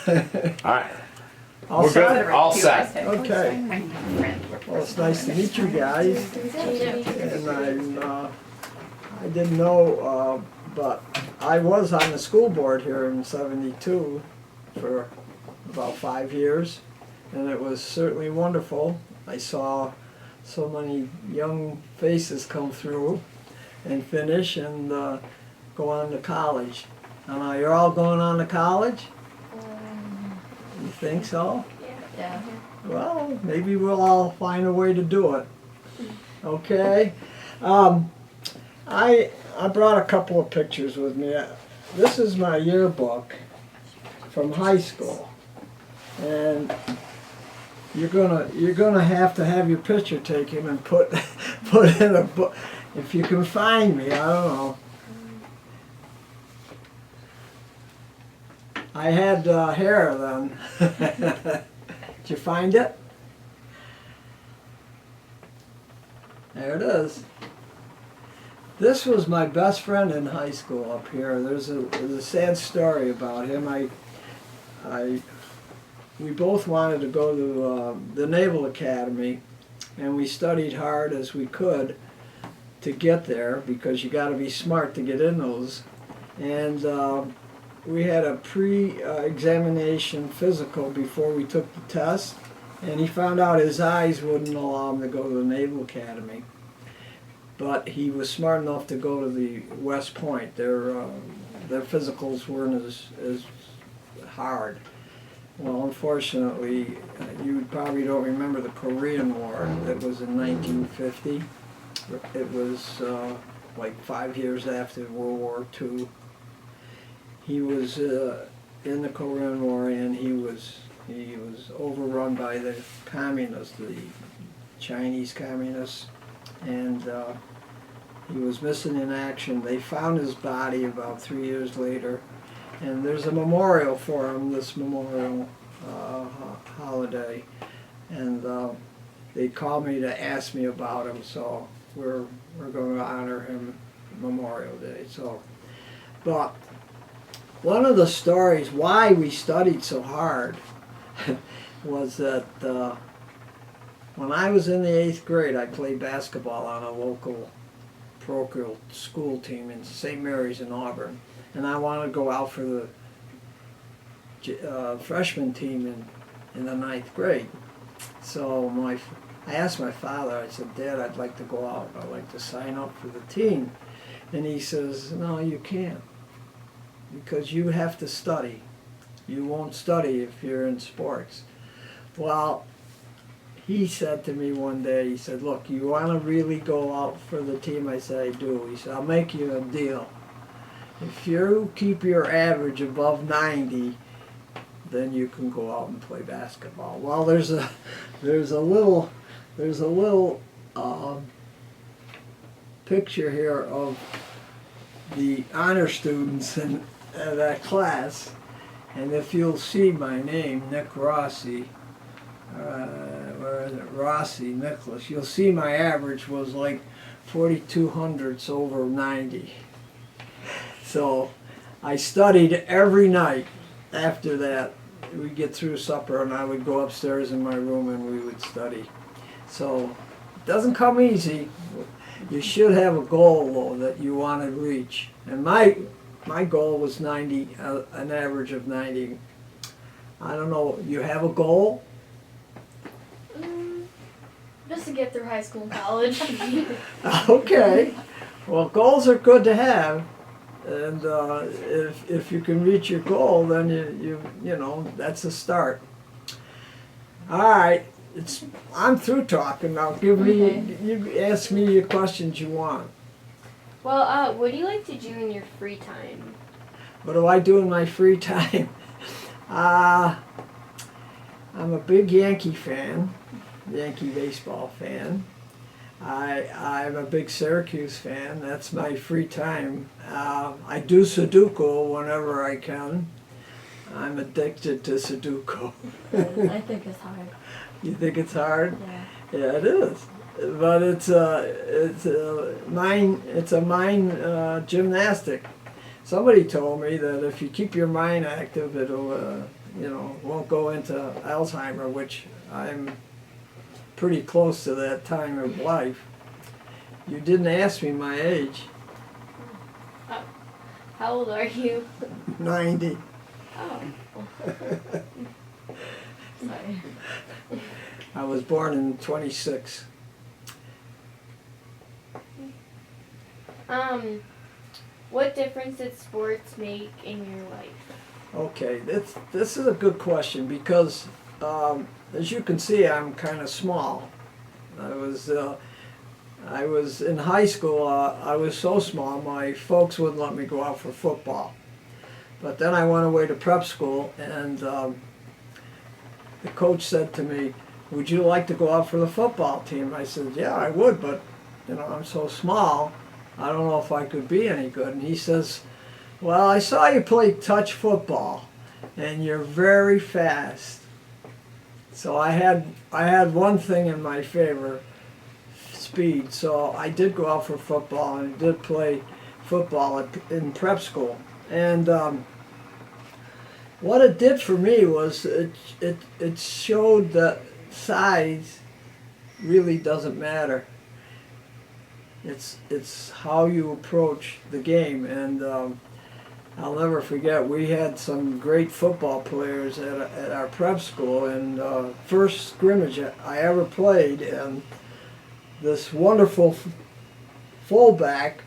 Alright. All We're set? good. All set. Okay. Well, it's nice to meet you guys. And I didn't know, but I was on the school board here in '72 for about 5 years, and it was certainly wonderful. I saw so many young faces come through and finish and go on to college. And you're all going on to college? You think so? Yeah. Well, maybe we'll all find a way to do it. Okay. I brought a couple of pictures with me. This is my yearbook from high school, and you're gonna have to have your picture taken and put in a book if you can find me. I don't know. I had hair then. Did you find it? There it is. This was my best friend in high school up here. There's a sad story about him. We both wanted to go to the Naval Academy, and we studied hard as we could to get there because you got to be smart to get in those. And we had a pre-examination physical before we took the test, and he found out his eyes wouldn't allow him to go to the Naval Academy. But he was smart enough to go to the West Point. Their physicals weren't as hard. Well, unfortunately, you probably don't remember the Korean War. It was in 1950. It was like 5 years after World War II. He was in the Korean War, and he was overrun by the communists, the Chinese communists, and he was missing in action. They found his body about 3 years later, and there's a memorial for him, this memorial holiday, and they called me to ask me about him, so we're going to honor him Memorial Day. So, but one of the stories why we studied so hard was that when I was in the 8th grade, I played basketball on a local parochial school team in St. Mary's in Auburn, and I wanted to go out for the freshman team in the 9th grade. So I asked my father, I said, "Dad, I'd like to go out. I'd like to sign up for the team." And he says, "No, you can't, because you have to study. You won't study if you're in sports." Well, he said to me one day, he said, "Look, you want to really go out for the team?" I said, "I do." He said, "I'll make you a deal. If you keep your average above 90, then you can go out and play basketball." Well, there's a little picture here of the honor students in that class, and if you'll see my name, Nick Rossi, where is it? Rossi, Nicholas, you'll see my average was like 4,200s over 90. So I studied every night after that. We'd get through supper and I would go upstairs in my room and we would study. So it doesn't come easy. You should have a goal though that you want to reach. And my goal was 90, an average of 90. I don't know, you have a goal? Just to get through high school and college. Okay. Well, goals are good to have. And if you can reach your goal, then you know that's a start. All right, I'm through talking now. You ask me your questions you want. Well, what do you like to do in your free time? What do I do in my free time? I'm a big Yankee fan, Yankee baseball fan. I'm a big Syracuse fan. That's my free time. I do Sudoku whenever I can. I'm addicted to Sudoku. I think it's hard. You think it's hard? Yeah. Yeah, it is. But it's a mind gymnastic. Somebody told me that if you keep your mind active, won't go into Alzheimer, which I'm pretty close to that time of life. You didn't ask me my age. How old are you? 90. Oh. Sorry. I was born in 26. What difference did sports make in your life? Okay, this is a good question because, as you can see, I'm kind of small. I was in high school. I was so small, my folks wouldn't let me go out for football. But then I went away to prep school, and the coach said to me, "Would you like to go out for the football team?" I said, "Yeah, I would, but I'm so small. I don't know if I could be any good." And he says, "Well, I saw you play touch football, and you're very fast." So I had one thing in my favor, speed. So I did go out for football and did play football in prep school. And what it did for me was it showed that size really doesn't matter. It's how you approach the game, and I'll never forget, we had some great football players at our prep school, and first scrimmage I ever played, and this wonderful fullback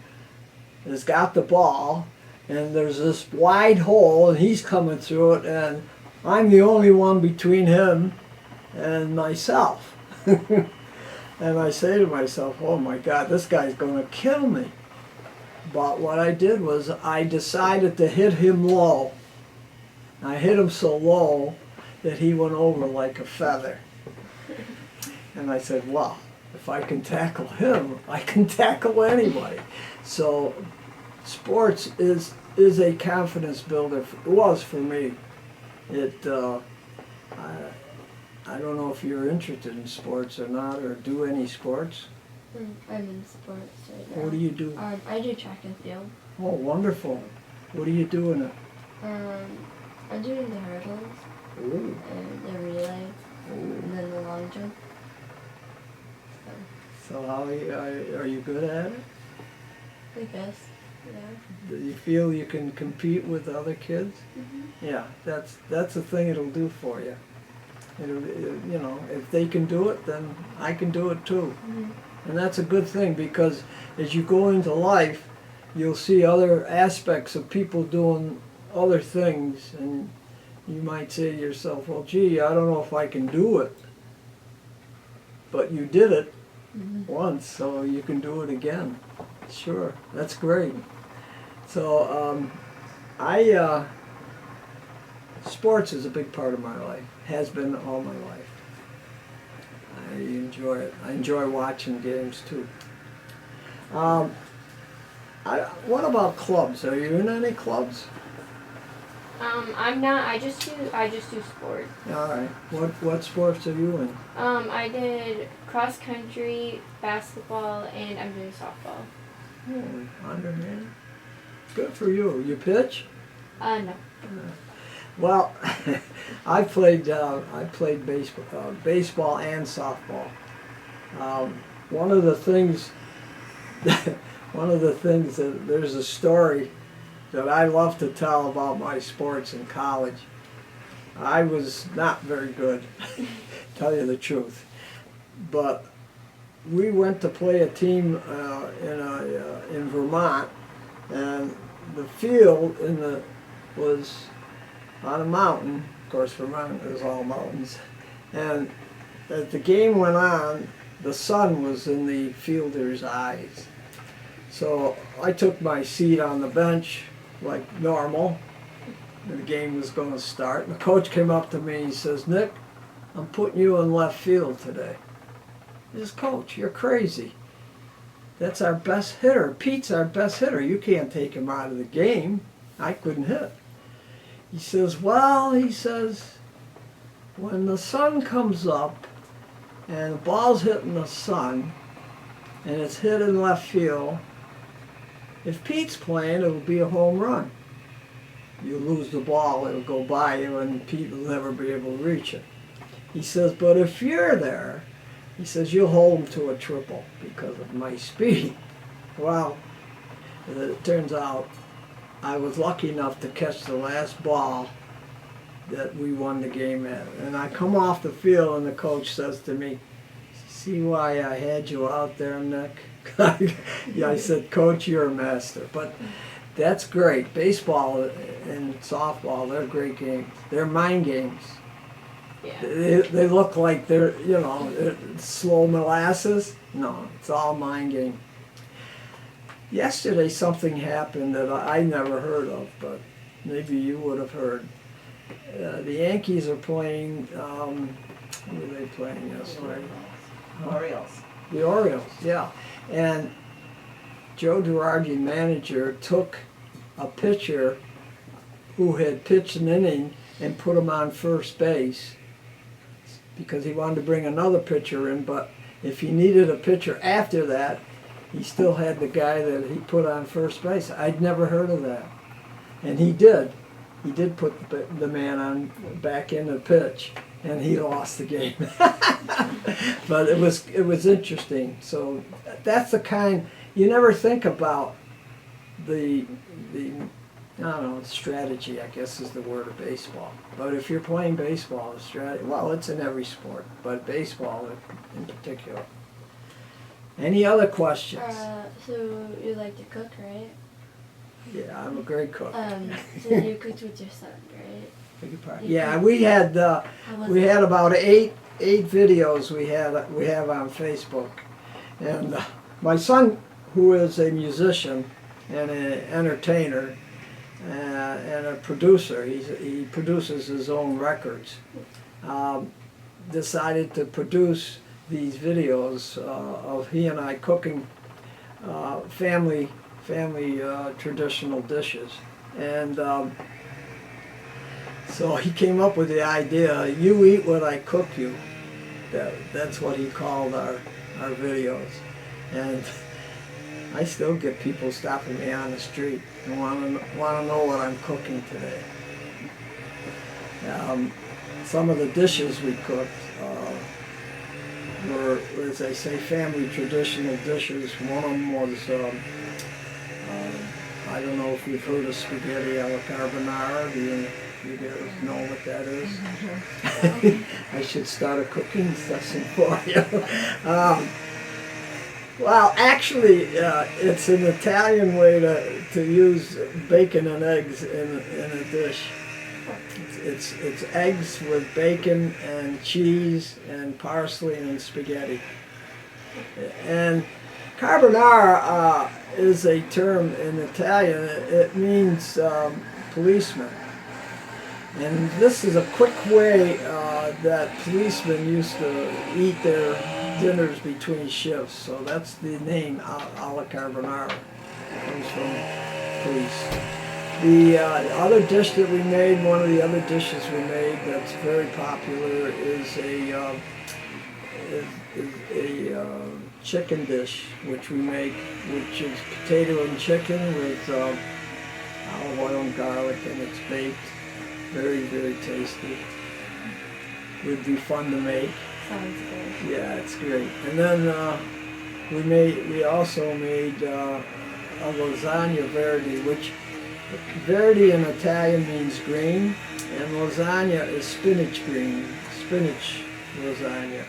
has got the ball, and there's this wide hole, and he's coming through it, and I'm the only one between him and myself. And I say to myself, "Oh my God, this guy's going to kill me." But what I did was I decided to hit him low. I hit him so low that he went over like a feather. And I said, "Well, if I can tackle him, I can tackle anybody." So sports is a confidence builder. It was for me. I don't know if you're interested in sports or not, or do any sports. I'm in sports right now. What do you do? I do track and field. Oh, wonderful. What do you do in it? I'm doing the hurdles Ooh. and the relay Ooh. and then the long jump. So how are you good at it? I guess, yeah. Do you feel you can compete with other kids? Mm-hmm. Yeah, that's the thing it'll do for you. If they can do it, then I can do it too. Mm-hmm. And that's a good thing, because as you go into life, you'll see other aspects of people doing other things, and you might say to yourself, "Well, gee, I don't know if I can do it." But you did it once, so you can do it again. Sure, that's great. So sports is a big part of my life, has been all my life. I enjoy it. I enjoy watching games too. What about clubs? Are you in any clubs? I'm not. I just do sports. All right. What sports are you in? I did cross country, basketball, and I'm doing softball. Oh, underman. Good for you. You pitch? No. Well, I played baseball and softball. One of the things that there's a story that I love to tell about my sports in college. I was not very good, tell you the truth, but we went to play a team in Vermont, and the field was on a mountain. Of course, Vermont is all mountains. And as the game went on, the sun was in the fielders' eyes. So I took my seat on the bench like normal, and the game was going to start. And the coach came up to me and he says, "Nick, I'm putting you in left field today." I says, "Coach, you're crazy. That's our best hitter. Pete's our best hitter. You can't take him out of the game." I couldn't hit. He says, "Well," he says, "when the sun comes up and the ball's hitting the sun and it's hit in left field, if Pete's playing, it'll be a home run." you lose the ball, it'll go by you and people will never be able to reach it. He says, but if you're there, he says, you'll hold them to a triple because of my speed. Well, it turns out I was lucky enough to catch the last ball that we won the game at. And I come off the field and the coach says to me, see why I had you out there, Nick? Yeah, I said, Coach, you're a master. But that's great. Baseball and softball, they're great games. They're mind games. Yeah. They look like they're, you know, slow molasses. No, it's all mind game. Yesterday something happened that I never heard of, but maybe you would have heard. The Yankees are playing, who were they playing yesterday? Orioles. The Orioles, yeah. And Joe Girardi, manager, took a pitcher who had pitched an inning and put him on first base because he wanted to bring another pitcher in, but if he needed a pitcher after that, he still had the guy that he put on first base. I'd never heard of that. And he did. He did put the man on back in the pitch, and he lost the game. But it was interesting. So that's the kind, you never think about the I don't know, strategy, I guess is the word of baseball. But if you're playing baseball, the strategy, well, it's in every sport, but baseball in particular. Any other questions? So you like to cook, right? Yeah, I'm a great cook. So you cooked with your son, right? Beg your pardon? You Yeah, cooked- we had How was we it? had about eight videos we have on Facebook, and my son, who is a musician and an entertainer and a producer, he produces his own records, decided to produce these videos of he and I cooking family traditional dishes, and so he came up with the idea, you eat what I cook you. That's what he called our videos. And I still get people stopping me on the street and want to know what I'm cooking today. Some of the dishes we cooked were, as I say, family traditional dishes. One of them was, I don't know if you've heard of spaghetti alla carbonara. Do you guys know what that is? I should start a cooking session for you. Well, actually, it's an Italian way to use bacon and eggs in a dish. It's eggs with bacon and cheese and parsley and spaghetti. And carbonara is a term in Italian. It means policeman. And this is a quick way that policemen used to eat their dinners between shifts. So that's the name, alla carbonara. It comes from police. The other dish that we made, one of the other dishes we made that's very popular is a chicken dish, which we make, which is potato and chicken with olive oil and garlic, and it's baked. Very, very tasty. Would be fun to make. Sounds good. Yeah, it's great. And then we also made a lasagna verde, which verde in Italian means green, and lasagna is spinach green, spinach lasagna.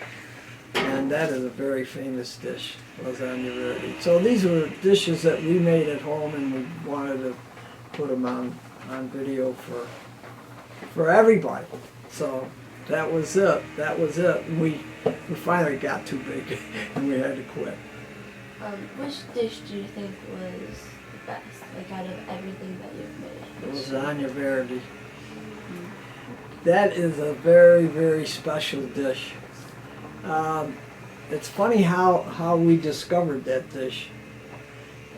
And that is a very famous dish, lasagna verde. So these were dishes that we made at home, and we wanted to put them on video for everybody. So that was it. And we finally got too big and we had to quit. Which dish do you think was the best, like out of everything that you've made? Lasagna verde. That is a very, very special dish. It's funny how we discovered that dish.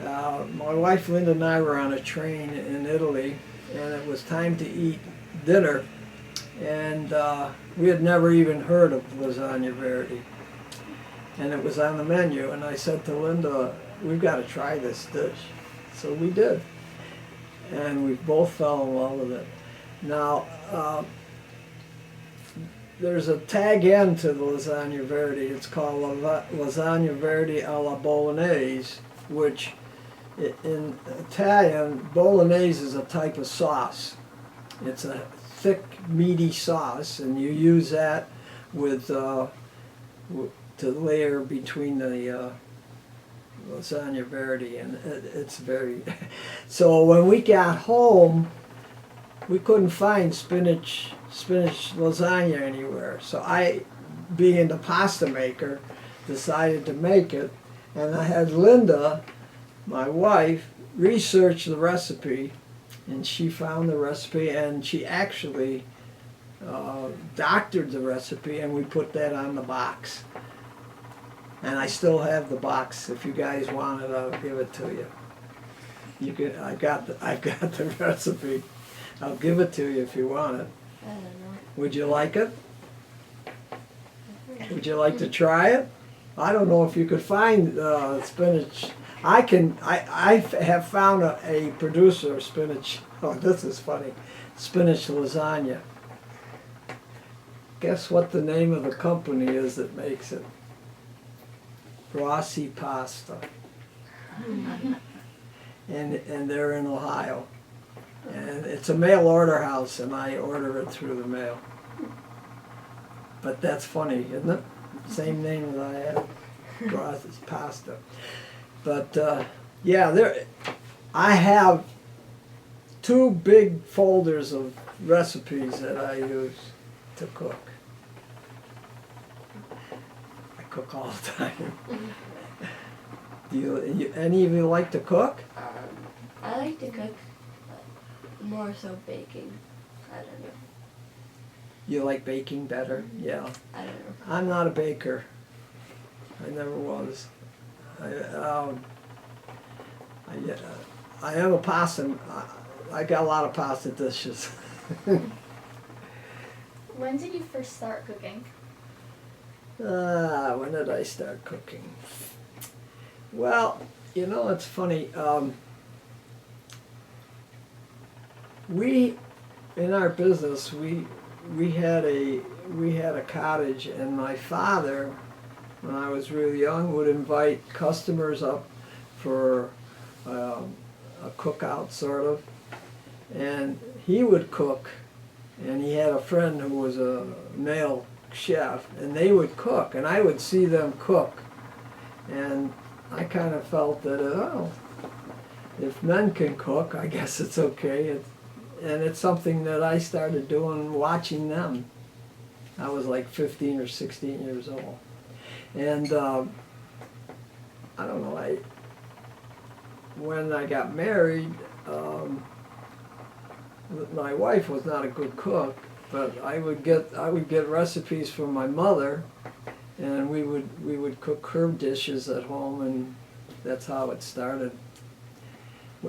My wife Linda and I were on a train in Italy, and it was time to eat dinner, and we had never even heard of lasagna verde, and it was on the menu, and I said to Linda, we've got to try this dish. So we did, and we both fell in love with it. Now, there's a tag end to the lasagna verde. It's called lasagna verde alla bolognese, which in Italian, bolognese is a type of sauce. It's a thick, meaty sauce, and you use that with to layer between the lasagna verde, and it's very. So when we got home, we couldn't find spinach lasagna anywhere. So I, being the pasta maker, decided to make it, and I had Linda, my wife, research the recipe, and she found the recipe, and she actually doctored the recipe, and we put that on the box. And I still have the box. If you guys want it, I'll give it to you. You can. I've got the recipe. I'll give it to you if you want it. I don't know. Would you like it? Would you like to try it? I don't know if you could find spinach. I can. I have found a producer of spinach. Oh, this is funny. Spinach lasagna. Guess what the name of the company is that makes it? Rossi Pasta. And they're in Ohio. And it's a mail order house, and I order it through the mail. But that's funny, isn't it? Same name as I have, Rossi's Pasta. But yeah, I have 2 big folders of recipes that I use to cook. I cook all the time. Do any of you like to cook? I like to cook, but more so baking. I don't know. You like baking better? Yeah. I don't know. I'm not a baker. I never was. I am a pasta. I got a lot of pasta dishes. When did you first start cooking? When did I start cooking? Well, you know, it's funny. We, in our business, we had a cottage, and my father, when I was really young, would invite customers up for a cookout, sort of, and he would cook, and he had a friend who was a male chef, and they would cook, and I would see them cook, and I kind of felt that, oh, if men can cook, I guess it's okay. And it's something that I started doing, watching them. I was like 15 or 16 years old. And I don't know, when I got married, my wife was not a good cook, but I would get recipes from my mother, and we would cook her dishes at home, and that's how it started.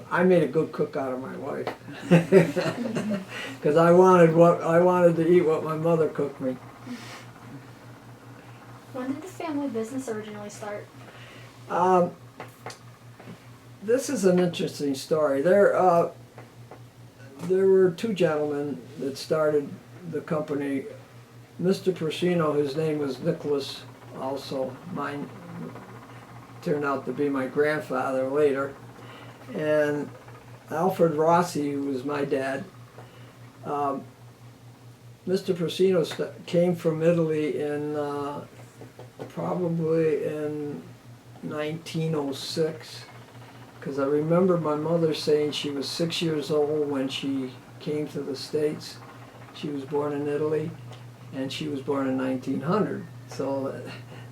I made a good cook out of my wife, because I wanted to eat what my mother cooked me. When did the family business originally start? This is an interesting story. There were 2 gentlemen that started the company. Mr. Persino, his name was Nicholas, also. Mine turned out to be my grandfather later. And Alfred Rossi, who was my dad, Mr. Persino came from Italy in probably in 1906, because I remember my mother saying she was 6 years old when she came to the States. She was born in Italy, and she was born in 1900. So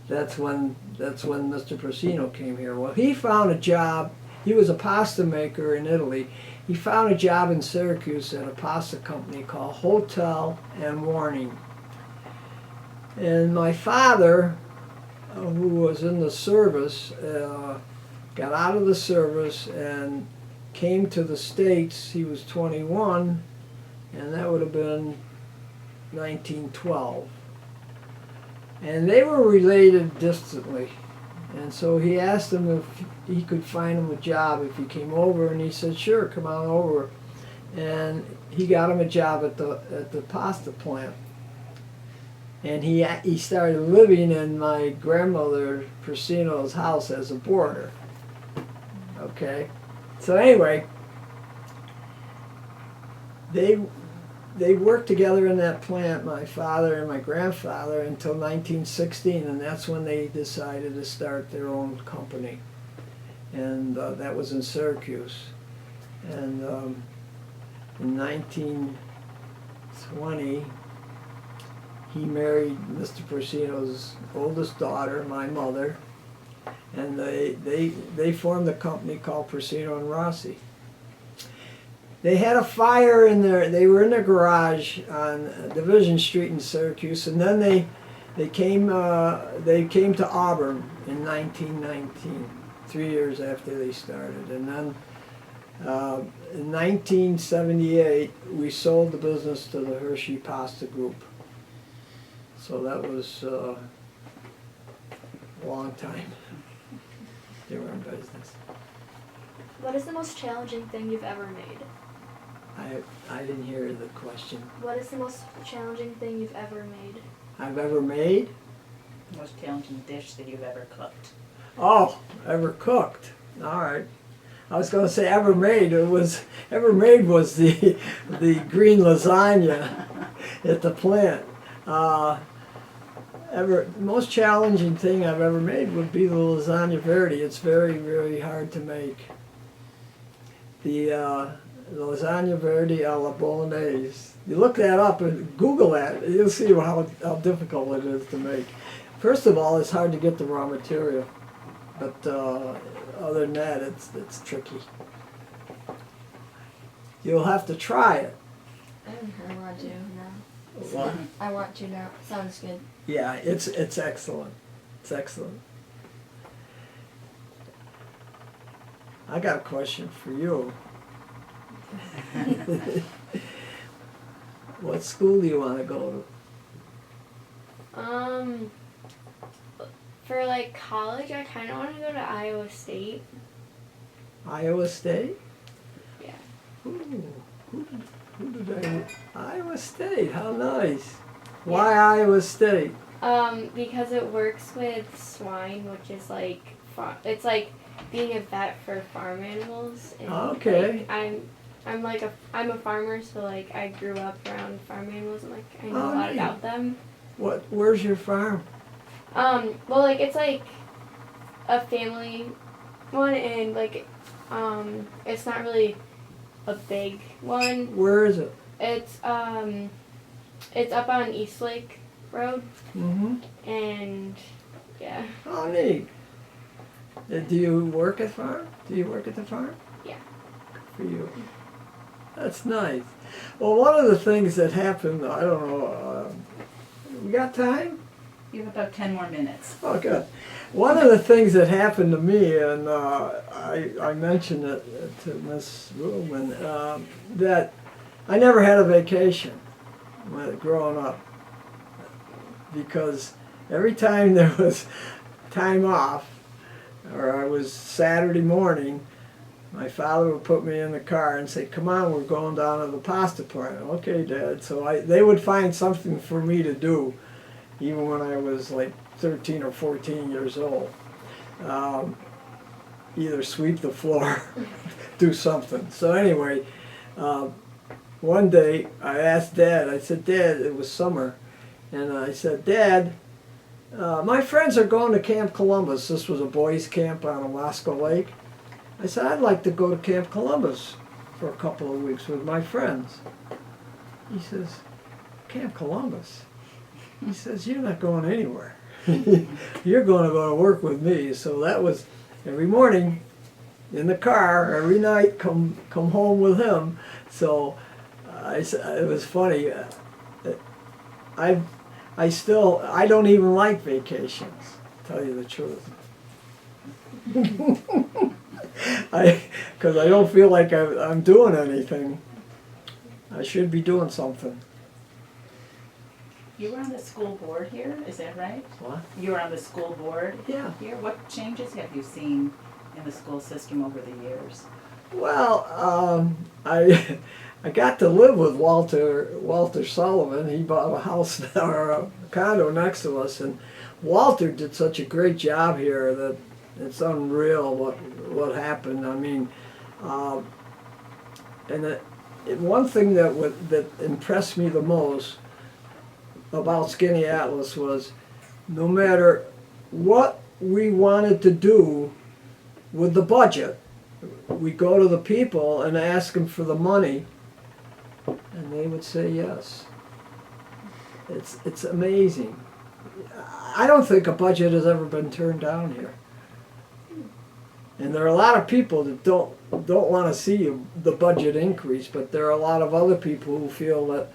that's when Mr. Persino came here. Well, he found a job. He was a pasta maker in Italy. He found a job in Syracuse at a pasta company called Hotel and Warning. And my father, who was in the service, got out of the service and came to the States. He was 21, and that would have been 1912. And they were related distantly. And so he asked him if he could find him a job if he came over, and he said, sure, come on over. and he got him a job at the pasta plant. And he started living in my grandmother Persino's house as a boarder. Okay, so anyway, they worked together in that plant, my father and my grandfather, until 1916, and that's when they decided to start their own company, and that was in Syracuse. And in 1920, he married Mr. Persino's oldest daughter, my mother, and they formed a company called Persino and Rossi. They had a fire in they were in their garage on Division Street in Syracuse, and then they came to Auburn in 1919, 3 years after they started. And then in 1978, we sold the business to the Hershey Pasta Group. So that was a long time they were in business. What is the most challenging thing you've ever made? I didn't hear the question. What is the most challenging thing you've ever made? I've ever made? Most challenging dish that you've ever cooked. Oh, ever cooked. All right. I was going to say ever made. Ever made was the green lasagna at the plant. Most challenging thing I've ever made would be the lasagna verde. It's very, very hard to make. The lasagna verde a la bolognese. You look that up and Google that, you'll see how difficult it is to make. First of all, it's hard to get the raw material, but other than that, it's tricky. You'll have to try it. I want to now. What? I want to now. Sounds good. Yeah, it's excellent. It's excellent. I got a question for you. What school do you want to go to? For like college, I kind of want to go to Iowa State. Iowa State? Yeah. Ooh, who did Iowa State, how nice. Why Iowa State? Because it works with swine, which is like, it's like being a vet for farm animals. And Okay. Like, I'm a farmer, so like I grew up around farm animals and like I know Oh, a lot neat. about them. Where's your farm? Well, like it's like a family one, and like it's not really a big one. Where is it? It's up on Eastlake Road, Mm-hmm. and yeah. Oh, neat. Do you work at farm? Do you work at the farm? Yeah. Good for you. That's nice. Well, one of the things that happened, I don't know, we got time? You have about 10 more minutes. Oh, good. One of the things that happened to me, and I mentioned it to Miss Ruhlman, that I never had a vacation growing up, because every time there was time off, or I was Saturday morning, my father would put me in the car and say, "Come on, we're going down to the pasta plant." Okay, Dad. So they would find something for me to do, even when I was like 13 or 14 years old. Either sweep the floor, do something. So anyway, one day I asked Dad, I said, "Dad," it was summer, and I said, "Dad, my friends are going to Camp Columbus." This was a boys' camp on Alaska Lake. I said, "I'd like to go to Camp Columbus for a couple of weeks with my friends." He says, "Camp Columbus?" He says, "You're not going anywhere. You're going to go to work with me." So that was every morning in the car, every night come home with him. So it was funny. I don't even like vacations, to tell you the truth. Because I don't feel like I'm doing anything. I should be doing something. You were on the school board here, is that right? What? You were on the school board Yeah. here. What changes have you seen in the school system over the years? Well, I got to live with Walter Sullivan. He bought a house or a condo next to us, and Walter did such a great job here that it's unreal what happened. I mean, one thing that impressed me the most about Skinny Atlas was no matter what we wanted to do with the budget, we go to the people and ask them for the money, and they would say yes. It's amazing. I don't think a budget has ever been turned down here. And there are a lot of people that don't want to see the budget increase, but there are a lot of other people who feel that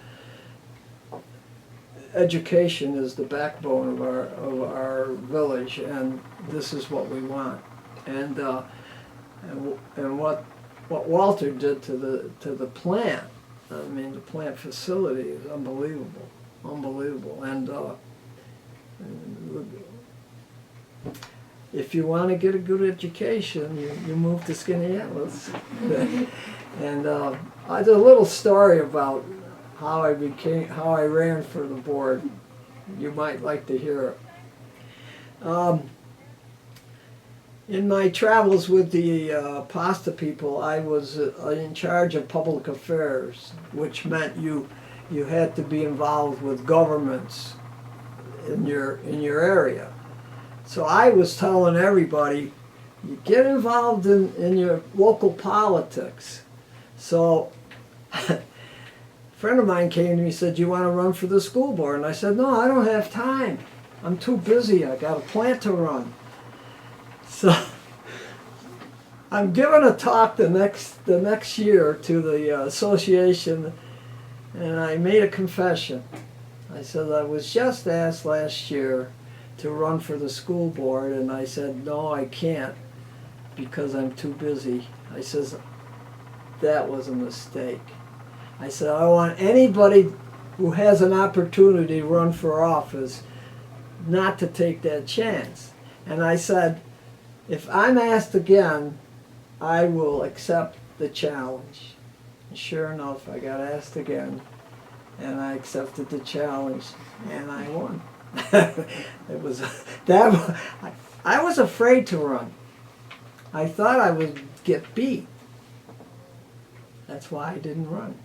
education is the backbone of our village, and this is what we want. And what Walter did to the plant, I mean, the plant facility is unbelievable, And if you want to get a good education, you move to Skinny Atlas. And I did a little story about how I ran for the board. You might like to hear it. In my travels with the pasta people, I was in charge of public affairs, which meant you had to be involved with governments in your area. So I was telling everybody, you get involved in your local politics. So a friend of mine came to me and said, you want to run for the school board? And I said, no, I don't have time. I'm too busy. I got a plant to run. So I'm giving a talk the next year to the association, and I made a confession. I said, I was just asked last year to run for the school board, and I said, no, I can't because I'm too busy. I says, that was a mistake. I said, I want anybody who has an opportunity to run for office not to take that chance. And I said, if I'm asked again, I will accept the challenge. And sure enough, I got asked again, and I accepted the challenge, and I won. I was afraid to run. I thought I would get beat. That's why I didn't run.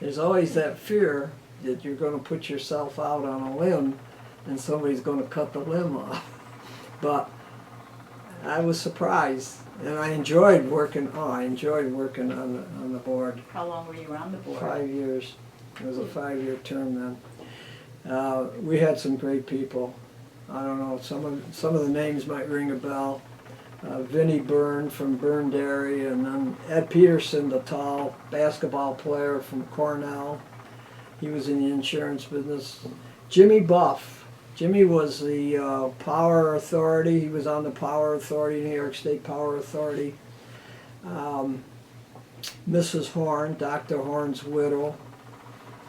There's always that fear that you're going to put yourself out on a limb and somebody's going to cut the limb off. But I was surprised, and I enjoyed working. I enjoyed working on the board. How long were you on the board? 5 years. It was a 5-year term then. We had some great people. I don't know, some of the names might ring a bell. Vinnie Byrne from Byrne Dairy, and then Ed Peterson, the tall basketball player from Cornell. He was in the insurance business. Jimmy Buff. Jimmy was the Power Authority. He was on the Power Authority, New York State Power Authority. Mrs. Horn, Dr. Horn's widow.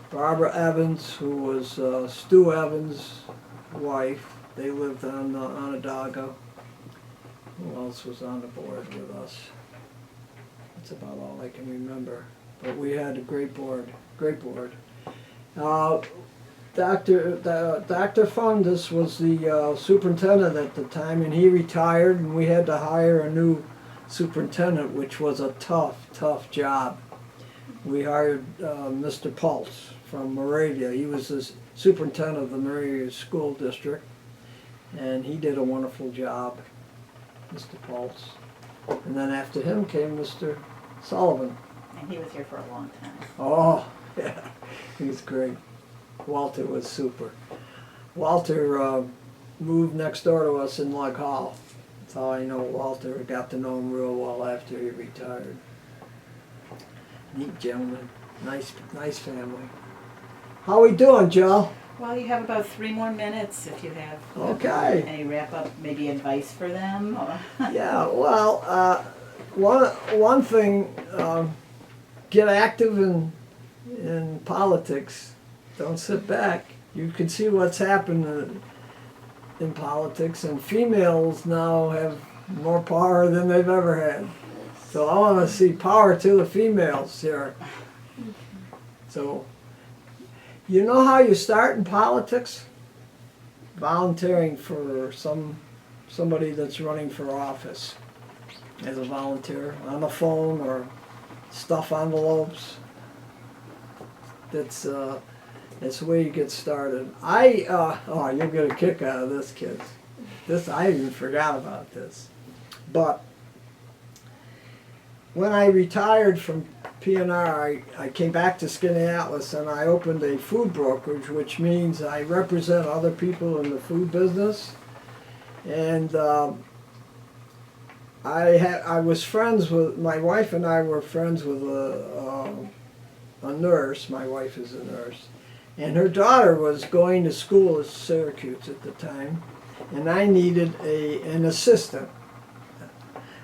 Barbara Evans, who was Stu Evans' wife. They lived on Onondaga. Who else was on the board with us? That's about all I can remember. But we had a great board. Dr. Fundus was the superintendent at the time, and he retired, and we had to hire a new superintendent, which was a tough job. We hired Mr. Pulse from Moravia. He was the superintendent of the Moravia School District, and he did a wonderful job, Mr. Pulse. And then after him came Mr. Sullivan. And he was here for a long time. Oh, yeah, he was great. Walter was super. Walter moved next door to us in Lug Hall. That's how I know Walter. I got to know him real well after he retired. Neat gentleman. Nice family. How we doing, Joe? Well, you have about 3 more minutes if you have Okay. any wrap-up, maybe advice for them. Or Yeah, well, one thing, get active in politics. Don't sit back. You can see what's happened in politics, and females now have more power than they've ever had. So I want to see power to the females here. So, you know how you start in politics? Volunteering for somebody that's running for office as a volunteer on the phone or stuff envelopes. That's the way you get started. Oh, you'll get a kick out of this, kids. I even forgot about this. But when I retired from PNR, I came back to Skaneateles and I opened a food brokerage, which means I represent other people in the food business. And I was friends with, my wife and I were friends with a nurse. My wife is a nurse. And her daughter was going to school at Syracuse at the time. And I needed an assistant.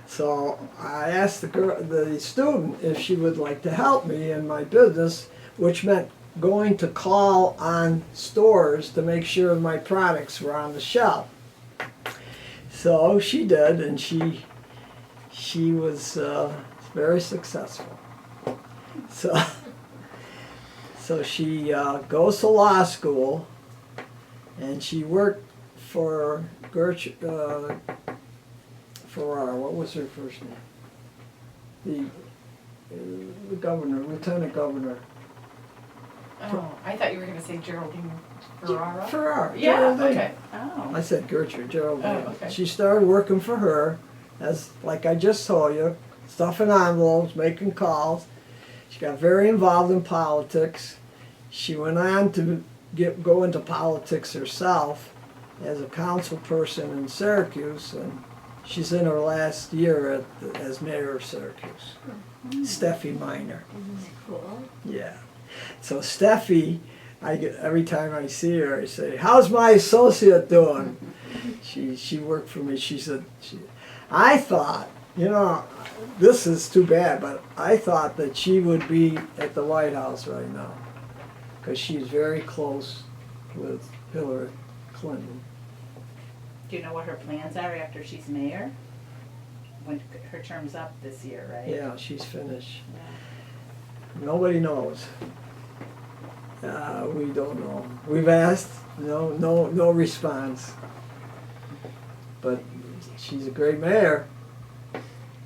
So I asked the student if she would like to help me in my business, which meant going to call on stores to make sure my products were on the shelf. So she did, and she was very successful. So she goes to law school, and she worked for what was her first name? The governor, lieutenant governor. Oh, I thought you were going to say Geraldine Ferrara. Ferrara. Yeah, Geraldine. okay. Oh. I said Gertrude, Geraldine. Oh, okay. She started working for her, as like I just told you, stuffing envelopes, making calls. She got very involved in politics. She went on to go into politics herself as a council person in Syracuse, and she's in her last year as mayor of Syracuse. Steffi Miner. Cool. Yeah. So Steffi, every time I see her, I say, "How's my associate doing?" She worked for me. She said, I thought, this is too bad, but I thought that she would be at the White House right now because she's very close with Hillary Clinton. Do you know what her plans are after she's mayor? When her term's up this year, right? Yeah, she's finished. Nobody knows. We don't know. We've asked, no response. But she's a great mayor.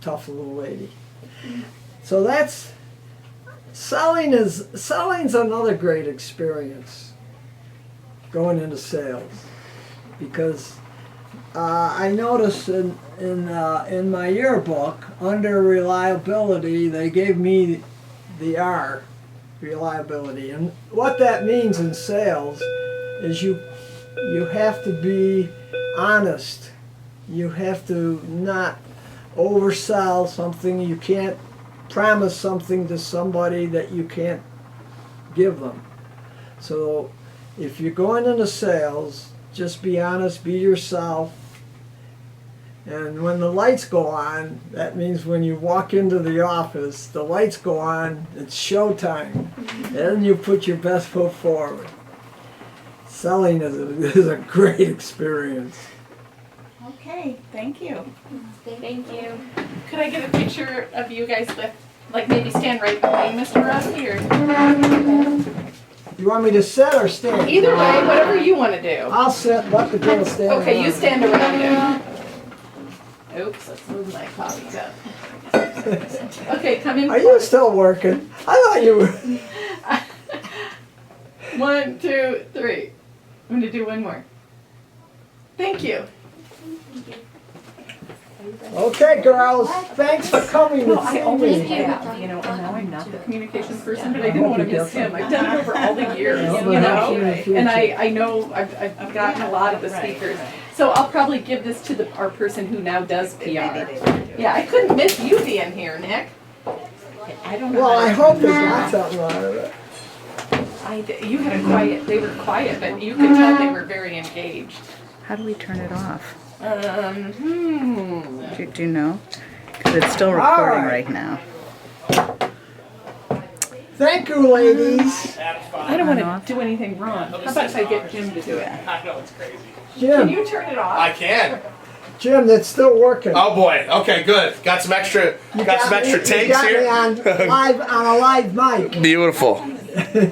Tough little lady. So selling's another great experience. Going into sales, because I noticed in my yearbook under reliability they gave me the R, reliability, and what that means in sales is you have to be honest. You have to not oversell something. You can't promise something to somebody that you can't give them. So if you're going into sales, just be honest, be yourself. And when the lights go on, that means when you walk into the office, the lights go on, it's showtime. And you put your best foot forward. Selling is a great experience. Okay, thank you. Thank you. Could I get a picture of you guys like maybe stand right behind Mr. Rossi or? You want me to sit or stand? Either way, whatever you want to do. I'll sit, let the girl stand. Okay, you around. stand around him. Oops, let's move my copies up. Okay, come in. Are you still working? I thought you were. 1, 2, 3. I'm gonna do one more. Thank you. Okay, girls. Thanks for coming. No, I always Thank you. have, and now I'm not the communications person, but I didn't want to miss him. I've done it over all the years, Yeah, and I know I've gotten a lot of the speakers. So I'll probably give this to our person who now does PR. Yeah, I couldn't miss you being here, Nick. I don't know. Well, I hope there's not something wrong with it. You had a quiet, they were quiet, but you could tell they were very engaged. How do we turn it off? Hmm. Do you know? Because it's still recording right. right now. Thank you, ladies. I don't want to do anything wrong. How about if I get Jim to do it? I know, it's crazy. Can Jim, you turn it off? I can. Jim, that's still working. Oh boy. Okay, good. Got some extra. Got some extra You takes got here. me on a live mic. Beautiful.